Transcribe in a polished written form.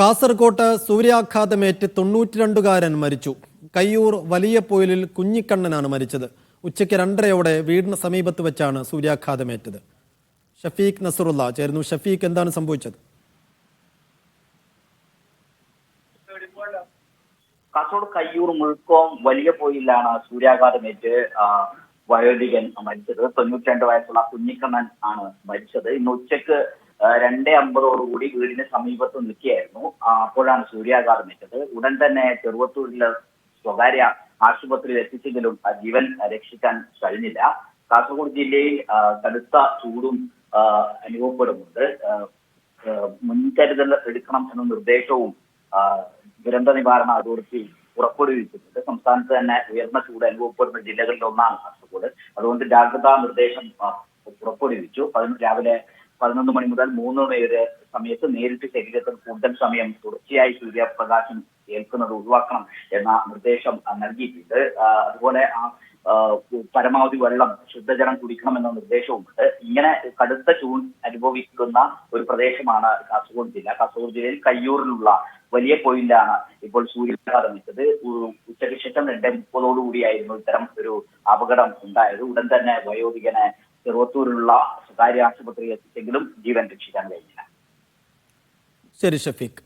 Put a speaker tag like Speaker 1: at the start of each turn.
Speaker 1: കാസർകോട്ട് സൂര്യാഘാതമേറ്റ് 92കാരൻ മരിച്ചു. കയ്യൂർ വലിയ പൊയിലിൽ കുഞ്ഞിക്കണ്ണനാണ് മരിച്ചത്. ഉച്ചയ്ക്ക് 2:30 വീടിന് സമീപത്ത് വെച്ചാണ് സൂര്യാഘാതമേറ്റത്. ഷഫീഖ് നസറുള്ള ചേരുന്നു. ഷഫീഖ്, എന്താണ് സംഭവിച്ചത്?
Speaker 2: കാസർഗോഡ് കയ്യൂർ മുൾക്കോം വലിയ പൊയിലാണ് സൂര്യാഘാതമേറ്റ് വയോധികൻ മരിച്ചത്. 92 വയസ്സുള്ള കുഞ്ഞിക്കണ്ണൻ ആണ് മരിച്ചത്. ഇന്ന് ഉച്ചക്ക് 2:50 വീടിന് സമീപത്ത് നിൽക്കുകയായിരുന്നു. അപ്പോഴാണ് സൂര്യാഘാതമേറ്റത്. ഉടൻ തന്നെ ചെറുവത്തൂരിലെ സ്വകാര്യ ആശുപത്രിയിൽ എത്തിച്ചെങ്കിലും ജീവൻ രക്ഷിക്കാൻ കഴിഞ്ഞില്ല. കാസർഗോഡ് ജില്ലയിൽ കടുത്ത ചൂടും അനുഭവപ്പെടുന്നുണ്ട്. മുൻകരുതൽ എടുക്കണം എന്ന നിർദ്ദേശവും ദുരന്ത നിവാരണ അതോറിറ്റി പുറപ്പെടുവിച്ചിട്ടുണ്ട്. സംസ്ഥാനത്ത് തന്നെ ഉയർന്ന ചൂട് അനുഭവപ്പെടുന്ന ജില്ലകളിൽ ഒന്നാണ് കാസർഗോഡ്. അതുകൊണ്ട് ജാഗ്രതാ നിർദ്ദേശം പുറപ്പെടുവിച്ചു. രാവിലെ 11 മണി മുതൽ 3 മണി വരെ സമയത്ത് നേരിട്ട് ശരീരത്തിൽ കൂടുതൽ സമയം തുടർച്ചയായി സൂര്യപ്രകാശം ഏൽക്കുന്നത് ഒഴിവാക്കണം എന്ന നിർദ്ദേശം നൽകിയിട്ടുണ്ട്. അതുപോലെ പരമാവധി വെള്ളം, ശുദ്ധജലം കുടിക്കണമെന്ന നിർദ്ദേശവുമുണ്ട്. ഇങ്ങനെ കടുത്ത ചൂട് അനുഭവിക്കുന്ന ഒരു പ്രദേശമാണ് കാസർഗോഡ് ജില്ല. കാസർഗോഡ് ജില്ലയിൽ കയ്യൂരിലുള്ള വലിയ പൊയിലാണ് ഇപ്പോൾ സൂര്യാഘാതം വെച്ചത്. ഉച്ചയ്ക്ക് ശേഷം 2:30 ഇത്തരം ഒരു അപകടം ഉണ്ടായത്. ഉടൻ തന്നെ വയോധികനെ ചെറുവത്തൂരിലുള്ള സ്വകാര്യ ആശുപത്രിയിൽ എത്തിച്ചെങ്കിലും ജീവൻ രക്ഷിക്കാൻ കഴിഞ്ഞില്ല.
Speaker 1: ശരി ഷഫീഖ്.